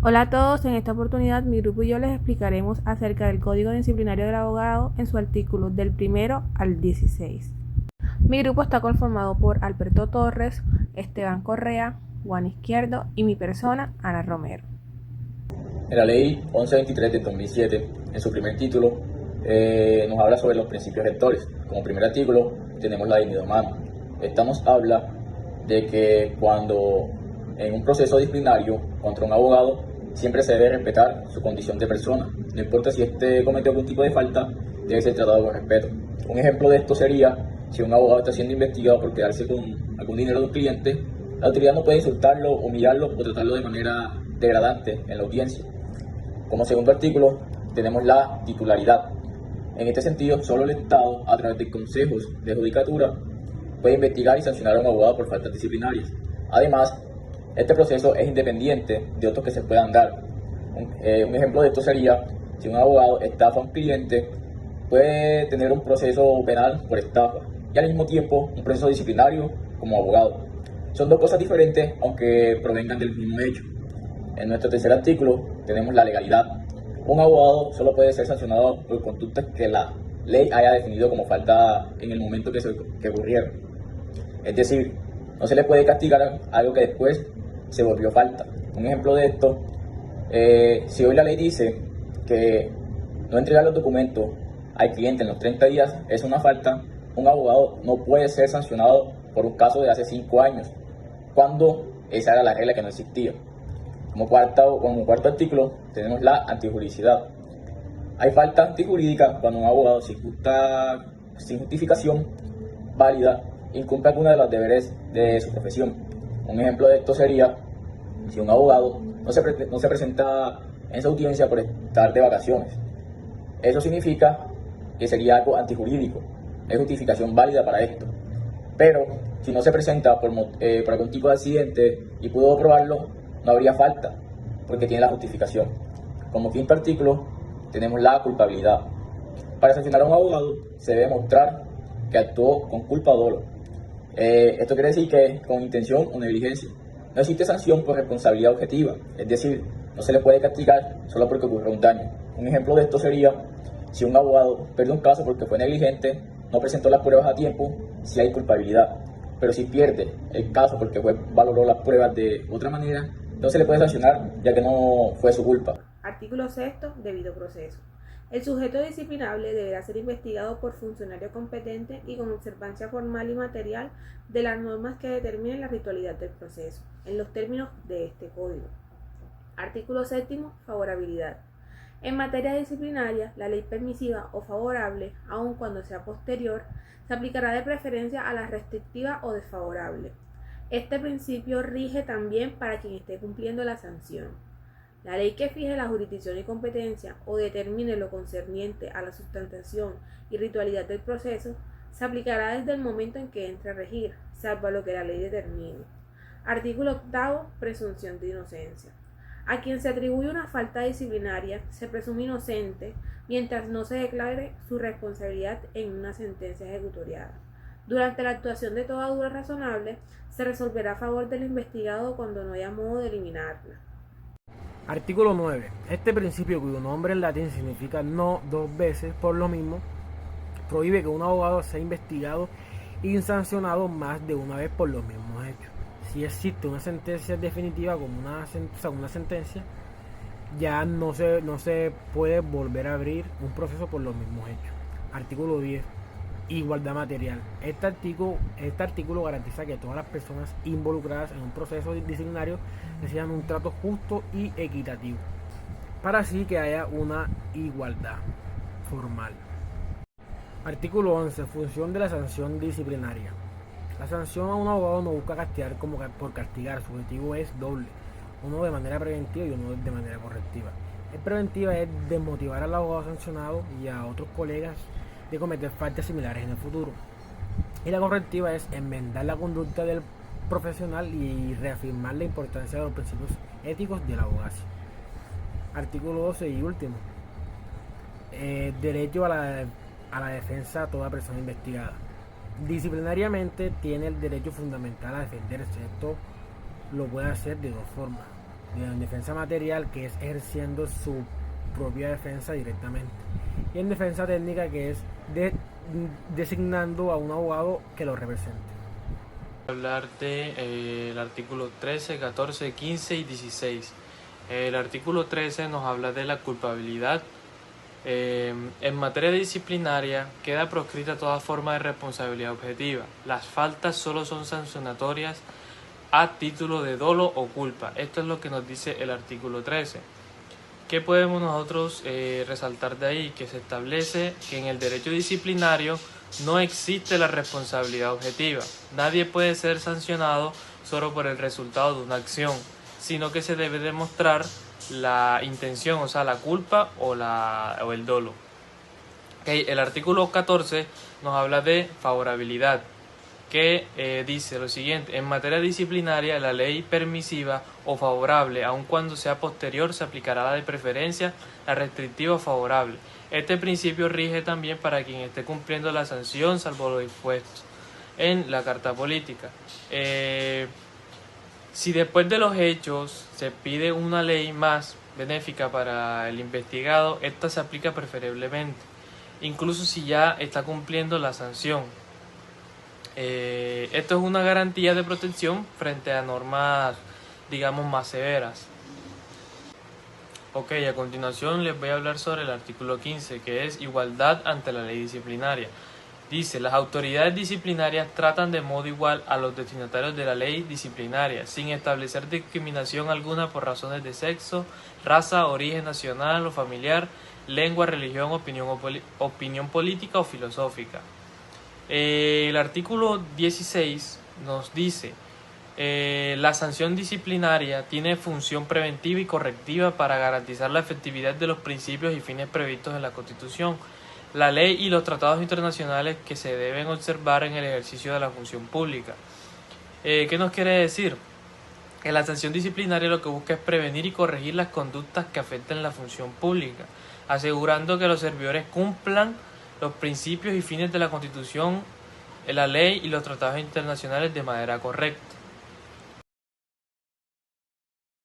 Hola a todos, en esta oportunidad mi grupo y yo les explicaremos acerca del Código Disciplinario del Abogado en su artículo del 1 al 16. Mi grupo está conformado por Alberto Torres, Esteban Correa, Juan Izquierdo y mi persona, Ana Romero. En la ley 1123 de 2007, en su primer título, nos habla sobre los principios rectores. Como primer artículo tenemos la dignidad humana. Esta nos habla de que cuando en un proceso disciplinario contra un abogado, siempre se debe respetar su condición de persona. No importa si éste cometió algún tipo de falta, debe ser tratado con respeto. Un ejemplo de esto sería si un abogado está siendo investigado por quedarse con algún dinero de un cliente, la autoridad no puede insultarlo, humillarlo o tratarlo de manera degradante en la audiencia. Como segundo artículo, tenemos la titularidad. En este sentido, solo el Estado, a través de consejos de judicatura, puede investigar y sancionar a un abogado por faltas disciplinarias. Además, este proceso es independiente de otros que se puedan dar. Un ejemplo de esto sería, si un abogado estafa a un cliente, puede tener un proceso penal por estafa y al mismo tiempo un proceso disciplinario como abogado. Son dos cosas diferentes, aunque provengan del mismo hecho. En nuestro tercer artículo tenemos la legalidad. Un abogado solo puede ser sancionado por conductas que la ley haya definido como falta en el momento que ocurrieron. Es decir, no se le puede castigar algo que después se volvió falta. Un ejemplo de esto, si hoy la ley dice que no entregar los documentos al cliente en los 30 días es una falta, un abogado no puede ser sancionado por un caso de hace 5 años, cuando esa era la regla que no existía. Como cuarto artículo tenemos la antijuridicidad. Hay falta antijurídica cuando un abogado sin justificación válida incumple alguno de los deberes de su profesión. Un ejemplo de esto sería si un abogado no se presenta en su audiencia por estar de vacaciones. Eso significa que sería algo antijurídico. Hay justificación válida para esto. Pero si no se presenta por algún tipo de accidente y pudo probarlo, no habría falta, porque tiene la justificación. Como quinto artículo, tenemos la culpabilidad. Para sancionar a un abogado, se debe mostrar que actuó con culpa o dolo. Esto quiere decir que con intención o negligencia. No existe sanción por responsabilidad objetiva, es decir, no se le puede castigar solo porque ocurrió un daño. Un ejemplo de esto sería si un abogado pierde un caso porque fue negligente, no presentó las pruebas a tiempo, si hay culpabilidad. Pero si pierde el caso porque valoró las pruebas de otra manera, no se le puede sancionar ya que no fue su culpa. Artículo 6. Debido proceso. El sujeto disciplinable deberá ser investigado por funcionario competente y con observancia formal y material de las normas que determinen la ritualidad del proceso, en los términos de este código. Artículo 7. Favorabilidad. En materia disciplinaria, la ley permisiva o favorable, aun cuando sea posterior, se aplicará de preferencia a la restrictiva o desfavorable. Este principio rige también para quien esté cumpliendo la sanción. La ley que fije la jurisdicción y competencia o determine lo concerniente a la sustentación y ritualidad del proceso se aplicará desde el momento en que entre a regir, salvo lo que la ley determine. Artículo 8. Presunción de inocencia. A quien se atribuye una falta disciplinaria se presume inocente mientras no se declare su responsabilidad en una sentencia ejecutoriada. Durante la actuación de toda duda razonable, se resolverá a favor del investigado cuando no haya modo de eliminarla. Artículo 9. Este principio, cuyo nombre en latín significa no dos veces por lo mismo, prohíbe que un abogado sea investigado y sancionado más de una vez por los mismos hechos. Si existe una sentencia definitiva como una sentencia, ya no se puede volver a abrir un proceso por los mismos hechos. Artículo 10. Igualdad material. Este artículo garantiza que todas las personas involucradas en un proceso disciplinario reciban un trato justo y equitativo, para así que haya una igualdad formal. Artículo 11. Función de la sanción disciplinaria. La sanción a un abogado no busca castigar por castigar, su objetivo es doble, uno de manera preventiva y uno de manera correctiva. El preventiva es desmotivar al abogado sancionado y a otros colegas de cometer faltas similares en el futuro. Y la correctiva es enmendar la conducta del profesional y reafirmar la importancia de los principios éticos de la abogacía. Artículo 12 y último. Derecho a la defensa a toda persona investigada. Disciplinariamente tiene el derecho fundamental a defenderse. Esto lo puede hacer de dos formas. en defensa material, que es ejerciendo su propia defensa directamente, y en defensa técnica, que es designando a un abogado que lo represente. Hablar del artículo 13, 14, 15 y 16. El artículo 13 nos habla de la culpabilidad. En materia disciplinaria queda proscrita toda forma de responsabilidad objetiva. Las faltas solo son sancionatorias a título de dolo o culpa. Esto es lo que nos dice el artículo 13. ¿Qué podemos nosotros resaltar de ahí? Que se establece que en el derecho disciplinario no existe la responsabilidad objetiva. Nadie puede ser sancionado solo por el resultado de una acción, sino que se debe demostrar la intención, o sea, la culpa o el dolo. El artículo 14 nos habla de favorabilidad, que dice lo siguiente: en materia disciplinaria, la ley permisiva o favorable, aun cuando sea posterior, se aplicará la de preferencia, la restrictiva o favorable. Este principio rige también para quien esté cumpliendo la sanción, salvo los dispuestos en la Carta Política. Si después de los hechos se pide una ley más benéfica para el investigado, esta se aplica preferiblemente, incluso si ya está cumpliendo la sanción. Esto es una garantía de protección frente a normas, digamos, más severas. Ok, a continuación les voy a hablar sobre el artículo 15, que es igualdad ante la ley disciplinaria. Dice: las autoridades disciplinarias tratan de modo igual a los destinatarios de la ley disciplinaria, sin establecer discriminación alguna por razones de sexo, raza, origen nacional o familiar, lengua, religión, opinión política o filosófica. El artículo 16 nos dice: la sanción disciplinaria tiene función preventiva y correctiva para garantizar la efectividad de los principios y fines previstos en la Constitución, la ley y los tratados internacionales que se deben observar en el ejercicio de la función pública. ¿Qué nos quiere decir? Que la sanción disciplinaria lo que busca es prevenir y corregir las conductas que afecten la función pública, asegurando que los servidores cumplan los principios y fines de la Constitución, la ley y los tratados internacionales de manera correcta.